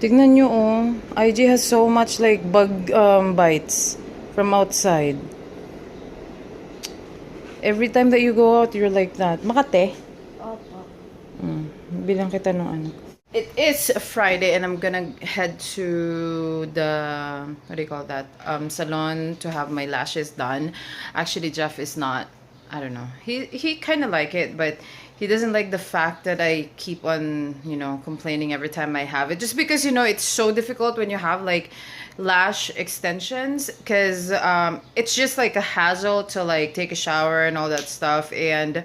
Tignan nyo, oh. IG has so much, like, bug bites from outside. Every time that you go out, you're like that. Makate? Opo. Bilang kita ng ano. It is Friday and I'm gonna head to the, what do you call that, salon to have my lashes done. Actually, Jeff is not, I don't know. He kind of like it, but he doesn't like the fact that I keep on, complaining every time I have it. Just because, it's so difficult when you have like lash extensions, because it's just like a hassle to like take a shower and all that stuff. And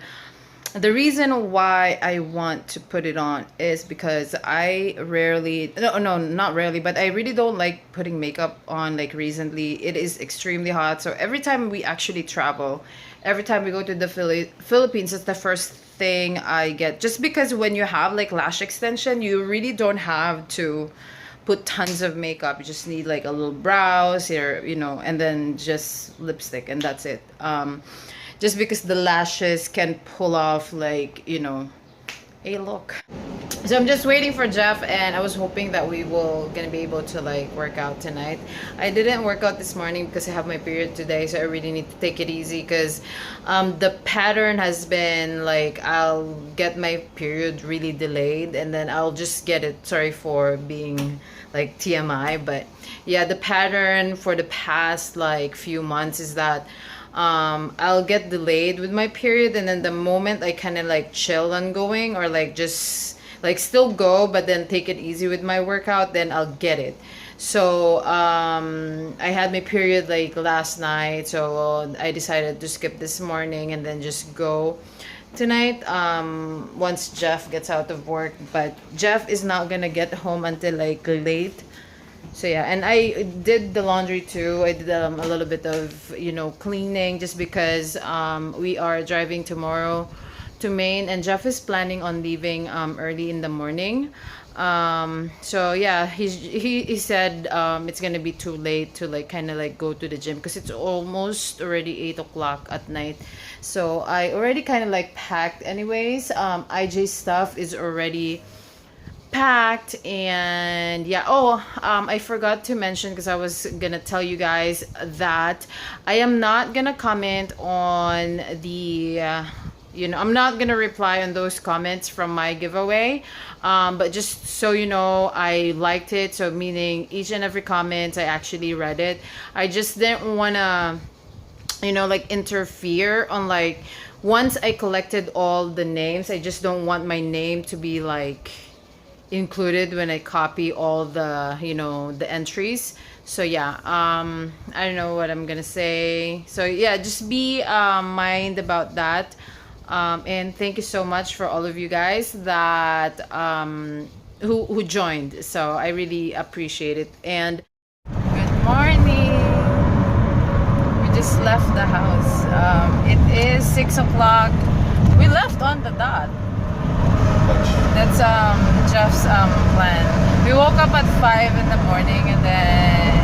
the reason why I want to put it on is because I rarely, no, not rarely, but I really don't like putting makeup on. Like recently, it is extremely hot. So every time we actually travel, every time we go to the Philippines, it's the first thing I get. Just because when you have like lash extension, you really don't have to put tons of makeup. You just need like a little brows here, and then just lipstick, and that's it. Just because the lashes can pull off like, a look. So I'm just waiting for Jeff, and I was hoping that we will gonna be able to like work out tonight. I didn't work out this morning because I have my period today, so I really need to take it easy because the pattern has been like I'll get my period really delayed and then I'll just get it. Sorry for being like TMI, but yeah, the pattern for the past like few months is that I'll get delayed with my period, and then the moment I kind of like chill on going, or like just like still go but then take it easy with my workout, then I'll get it. So I had my period like last night, so I decided to skip this morning and then just go tonight once Jeff gets out of work. But Jeff is not gonna get home until like late. So yeah, and I did the laundry too. I did a little bit of, cleaning, just because we are driving tomorrow to Maine, and Jeff is planning on leaving early in the morning. So yeah, he said it's gonna be too late to like kind of like go to the gym because it's almost already 8 o'clock at night. So I already kind of like packed anyways. IJ stuff is already packed, and yeah. I forgot to mention, because I was gonna tell you guys that I am not gonna comment on the I'm not gonna reply on those comments from my giveaway, but just so you know, I liked it, so meaning each and every comment I actually read it. I just didn't wanna like interfere on, like, once I collected all the names, I just don't want my name to be like included when I copy all the the entries. So yeah, I don't know what I'm gonna say. So yeah, just be mind about that. And thank you so much for all of you guys that who joined. So I really appreciate it. And good morning. We just left the house. It is 6 o'clock. We left on the dot. That's Jeff's plan. We woke up at 5 in the morning, and then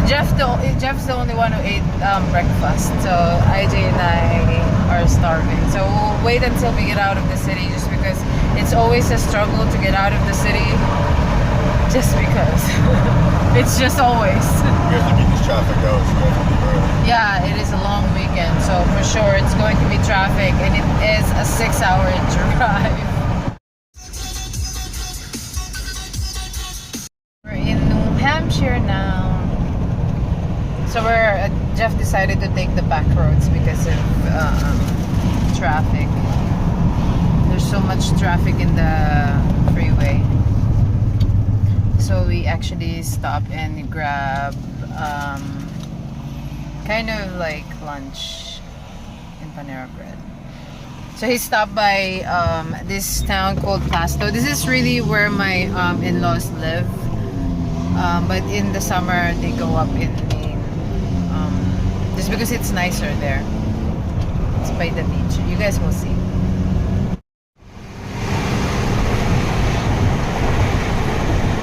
Jeff's the only one who ate breakfast. So IJ and I are starving. So we'll wait until we get out of the city, just because it's always a struggle to get out of the city. Just because it's just always. You have to meet this traffic out, so you have to leave early. Yeah, it is a long weekend, so for sure it's going to be traffic, and it is a 6-hour drive. Hampshire now. So Jeff decided to take the back roads because of traffic. There's so much traffic in the freeway. So we actually stop and grab kind of like lunch in Panera Bread. So he stopped by this town called Pasto. This is really where my in-laws live. But in the summer they go up in Maine, just because it's nicer there. It's by the beach. You guys will see.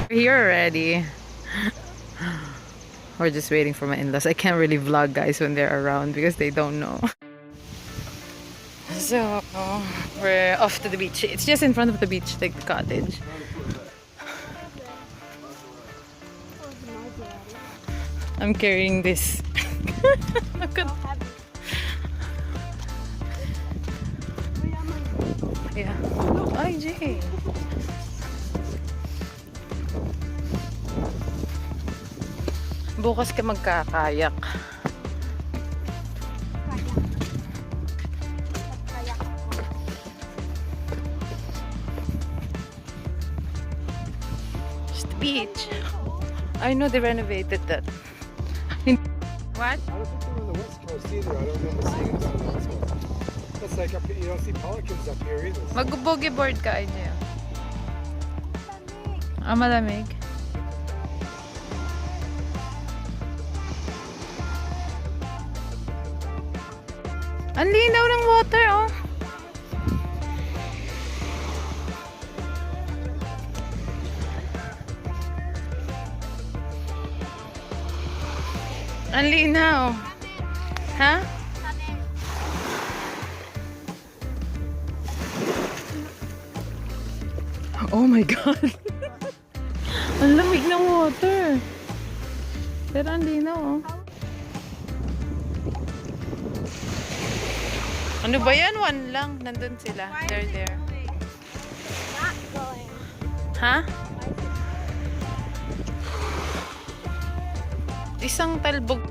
We're here already. We're just waiting for my in-laws. I can't really vlog, guys, when they're around because they don't know. So we're off to the beach. It's just in front of the beach, like the cottage. I'm carrying this. Look at yeah. Ay, Jay. Bukas ka magkakayak. Just the beach. I know they renovated that. What? I don't think they're on the West Coast either. I don't remember seeing them on the West Coast. That's like up here, you don't see pelicans up here either. Mag-boogie board ka, Anya. Ah, malamig. Ang linaw ng water, oh. Ang linaw. Ha? Oh my God. Ang lamig ng water. Pero ang linaw, oh. Ano ba yan? One lang. Nandun sila. They're there. Not going. Ha? Isang talbog.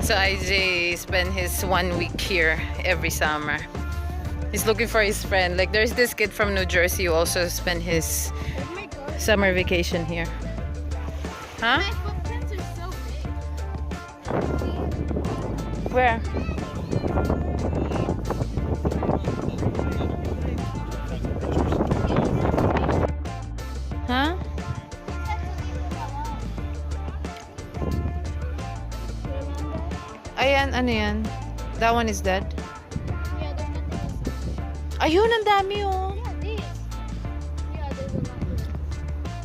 So IJ spent his 1 week here every summer. He's looking for his friend. Like there's this kid from New Jersey who also spent his Oh my god. summer vacation here. Huh? My footprints are so big. Where? Huh? Ayan, ano yan? That one is dead. Yeah, there's nothing else. Ayun, ang dami oh. Yeah, these. Yeah, there's a lot of them.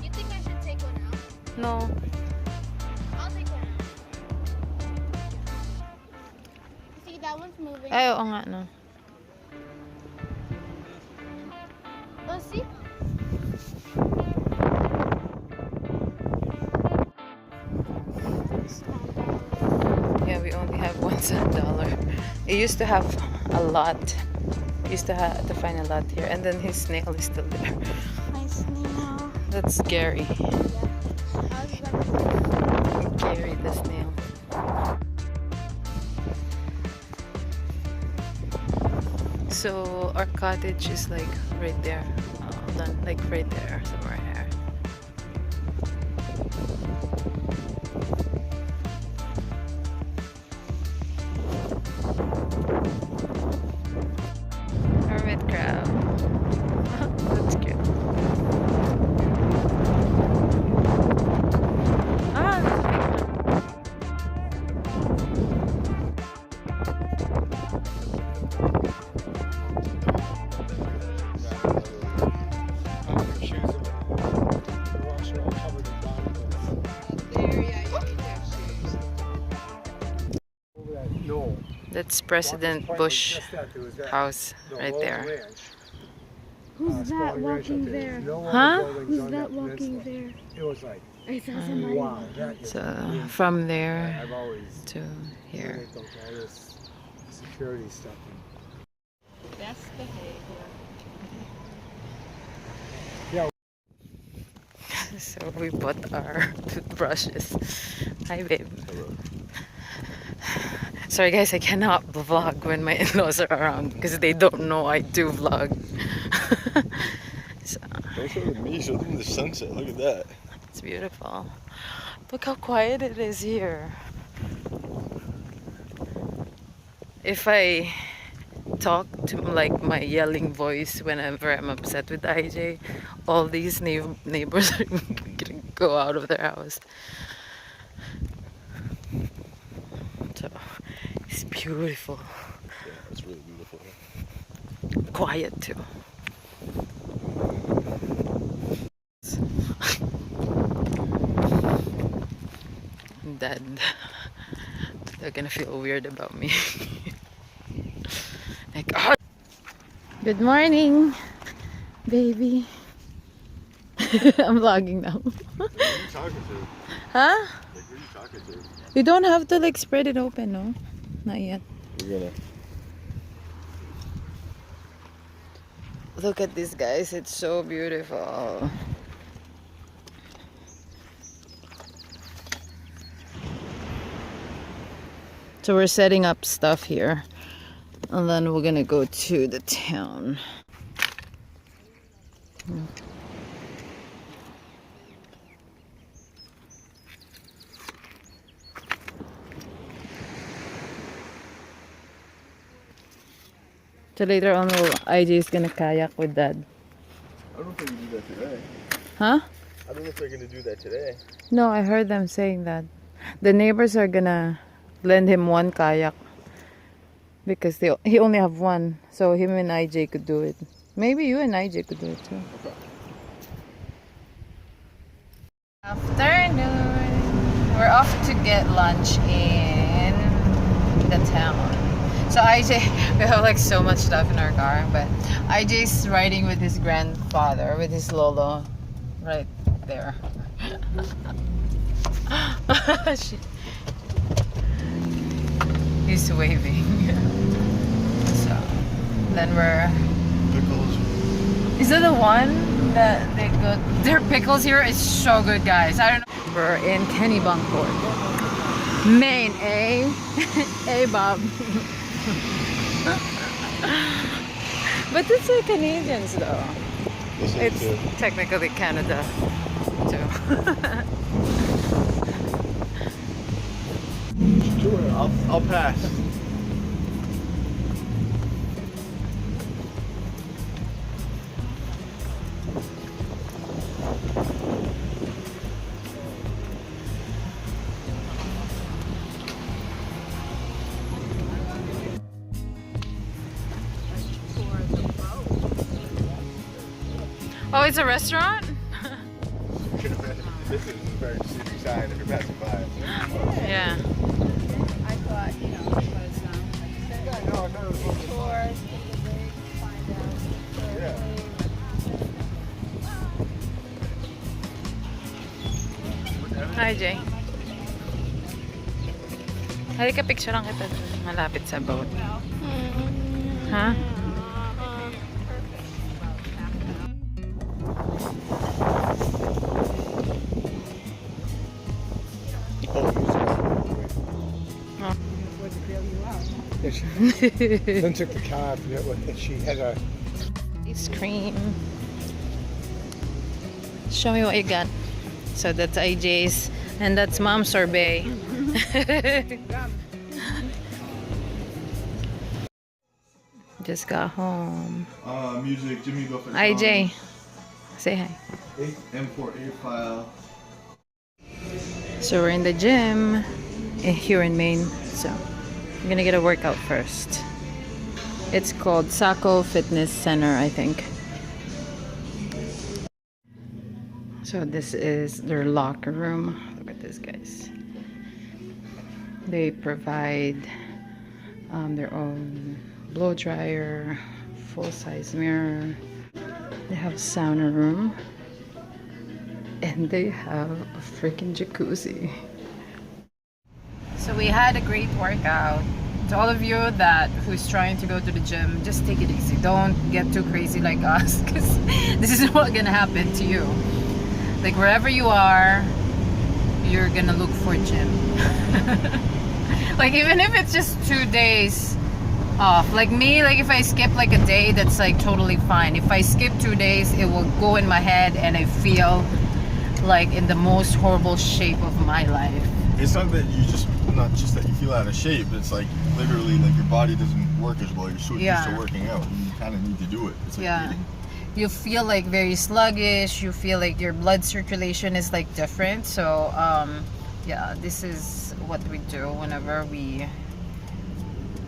You think I should take one out? No. I'll take one out. See, that one's moving. Ay, oo nga, no. Oh, see? Yeah, we only have $1 dollar. It used to have a lot. We used to have to find a lot here, and then his snail is still there. Nice now. That's Gary. Gary the snail. So our cottage is like right there, like right there somewhere here. Hermit crab. That's cute. Ah, that's a big one. Your shoes the rocks are all covered in barnacles. Over that knoll. That's President Bush Just that, there was that- house no, right Walls there. Ranch. Who's Small that ranch up walking There's there? no other Huh? buildings Who's on that walking peninsula. there? It was like, I saw somebody. wow, that is So amazing. from there I've always to here. really built all this security stuff. Best behavior. So we bought our toothbrushes. Hi, babe. Sorry, guys, I cannot vlog when my in-laws are around because they don't know I do vlog. So, Don't show them me, show them the sunset. Look at that. it's beautiful. Look how quiet it is here. If I talk to like my yelling voice whenever I'm upset with IJ, all these neighbors are gonna go out of their house. So it's beautiful, Yeah, it's really beautiful. quiet too. Dad, they're gonna feel weird about me. Like, oh. Good morning, baby. I'm vlogging now. Who are you talking to? Huh? Like, who are you talking to? You don't have to like spread it open, no? Not yet. We're gonna. Look at this, guys. It's so beautiful. So we're setting up stuff here. And then we're gonna go to the town. So later on, IJ is gonna kayak with Dad. I don't know if they're gonna do that today. Huh? I don't know if they're gonna do that today. No, I heard them saying that. The neighbors are gonna lend him one kayak. Because he only have one. So him and IJ could do it. Maybe you and IJ could do it too. Afternoon. We're off to get lunch in the town. So IJ, we have like so much stuff in our car, but IJ's riding with his grandfather, with his lolo, right there. He's waving. So then we're. Pickles. Is that the one that they got? Their pickles here is so good, guys. I don't know. We're in Kennebunkport, Maine, eh? Hey, Bob. But it's like Canadians, though. It's technically Canada, too. Sure, I'll pass. Oh, it's a restaurant? This is a very city sign if you're passing by. Yeah. I thought, you know, because tours, find out. Yeah. Hi, Jay. Halika, picture lang kita dun. Malapit sa boat. Ha? Yeah, Lynn took the car and she had a. Ice cream. Show me what you got. So that's IJ's and that's Mom's sorbet. Just got home. Music, Jimmy Buffett. IJ, say hi. M4A file. So we're in the gym here in Maine. So I'm gonna get a workout first. It's called Saco Fitness Center, I think. So this is their locker room. Look at this, guys. They provide their own blow dryer, full-size mirror. They have a sauna room. And they have a freaking jacuzzi. So we had a great workout. To all of you who's trying to go to the gym, just take it easy. Don't get too crazy like us, because this is what's gonna happen to you. Like wherever you are, you're gonna look for a gym. Like even if it's just 2 days off. Like me, like if I skip like a day, that's like totally fine. If I skip 2 days, it will go in my head and I feel like in the most horrible shape of my life. It's not that not just that you feel out of shape. It's like literally like your body doesn't work as well. You're so used to working out. And you kind of need to do it. It's like eating. You feel like very sluggish. You feel like your blood circulation is like different. So yeah, this is what we do whenever we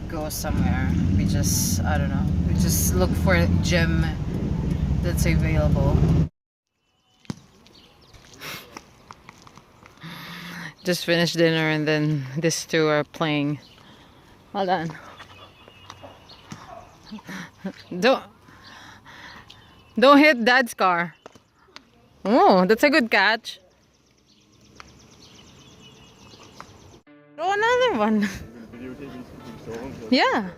go somewhere. We just, I don't know, we just look for a gym that's available. Just finished dinner and then these two are playing. Hold on. Don't hit Dad's car. Oh, that's a good catch. Oh, another one. Yeah.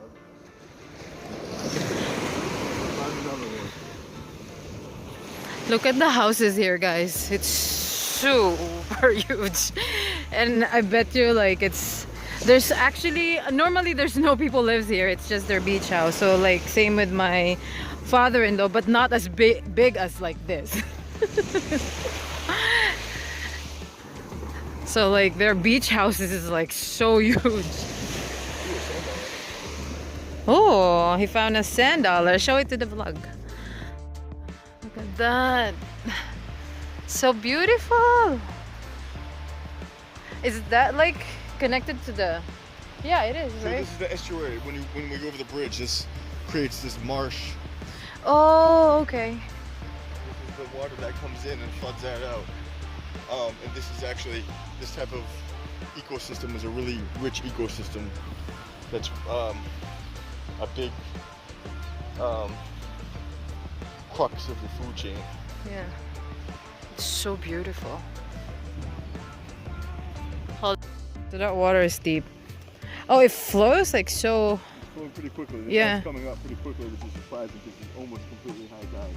Look at the houses here, guys. It's super huge. And I bet you like there's actually normally there's no people lives here. It's just their beach house. So like same with my father-in-law, but not as big as like this. So like their beach houses is like so huge. Oh, he found a sand dollar. Show it to the vlog. Look at that. So beautiful. Is that like connected to the... Yeah, it is, So right? this is the estuary. When we go over the bridge, this creates this marsh. Oh, okay. This is the water that comes in and floods that out. And this is actually, this type of ecosystem is a really rich ecosystem. That's a big crux of the food chain. Yeah. It's so beautiful. So that water is deep. Oh, it flows like so. It's going pretty quickly. The Yeah. tide's coming up pretty quickly, which is surprising because it's almost completely high tide.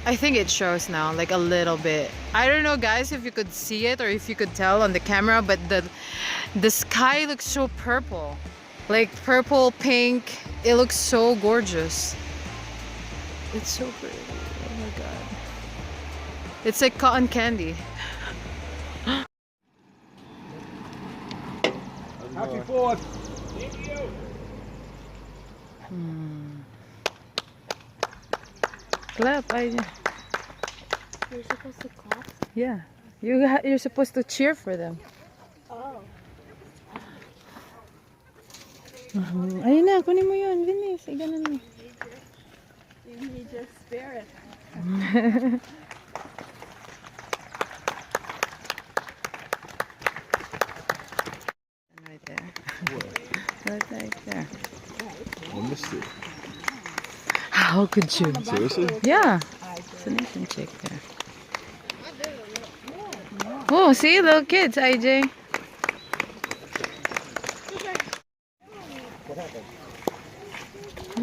I think it shows now, like a little bit. I don't know, guys, if you could see it or if you could tell on the camera, but the sky looks so purple. Like purple, pink. It looks so gorgeous. It's so pretty. Oh my god. It's like cotton candy. Happy 4th. Clap, I... You're supposed to clap? Yeah. You're supposed to cheer for them. Oh. Ayun na, kunin mo yun. Bilis, ganun mo. You need your spirit. Right there. Right there. I missed it. How could you? Seriously? Yeah. It's an Asian chick there. Oh, see, little kids, IJ. A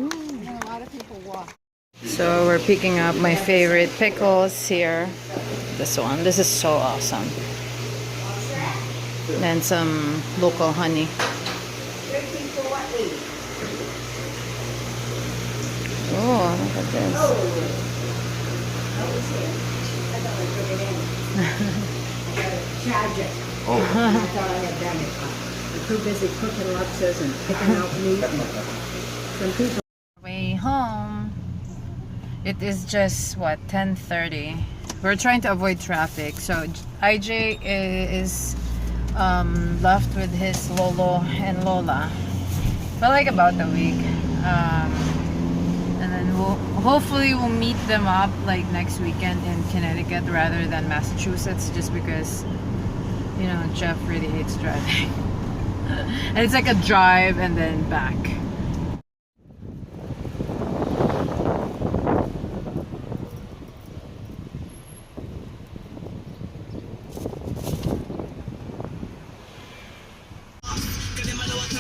lot of people walk. So we're picking up my favorite pickles here. This one. This is so awesome. And some local honey. Oh, look at this. Too busy cooking luxes and picking out meat. Some people Way home. It is just what, 10:30. We're trying to avoid traffic. So IJ is left with his Lolo and Lola for like about a week. And then hopefully we'll meet them up like next weekend in Connecticut rather than Massachusetts, just because you know Jeff really hates driving. And it's like a drive and then back.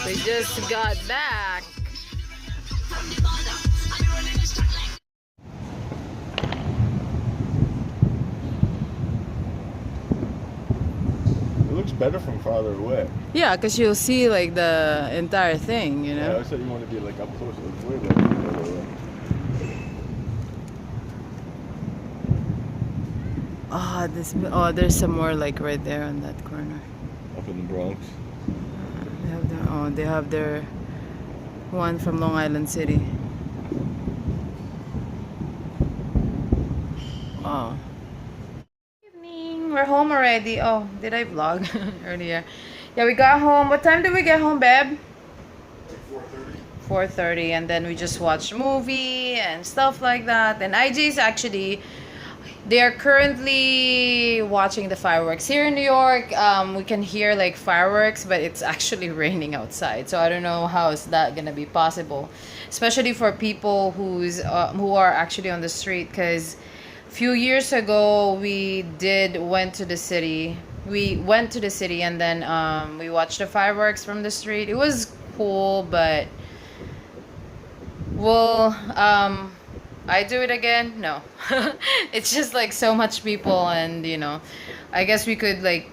We just got back. It looks better from farther away. Yeah, because you'll see like the entire thing, you Yeah, I know? always thought you want to be like up close. It's way better from farther away. There's some more like right there on that corner. Up in the Bronx. They have their one from Long Island City. Oh. Evening. We're home already. Oh, did I vlog earlier? Yeah, we got home. What time did we get home, babe? 4:30, and then we just watched a movie and stuff like that. And IJ's actually, they are currently watching the fireworks here in New York. We can hear like fireworks, but it's actually raining outside, so I don't know how is that gonna be possible. especially for people who are actually on the street. Because few years ago we went to the city. We went to the city and then we watched the fireworks from the street. It was cool, but will I do it again? No. It's just like so much people, and I guess we could like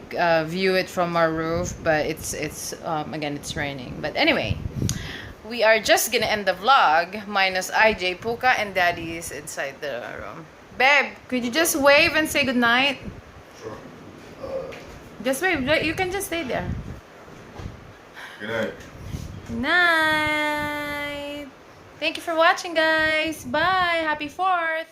view it from our roof, but it's again, it's raining. But anyway, we are just gonna end the vlog minus IJ, Puka, and Daddy is inside the room. Babe, could you just wave and say goodnight? Sure. Just wave. You can just stay there. Good night. Night. Thank you for watching, guys. Bye. Happy 4th.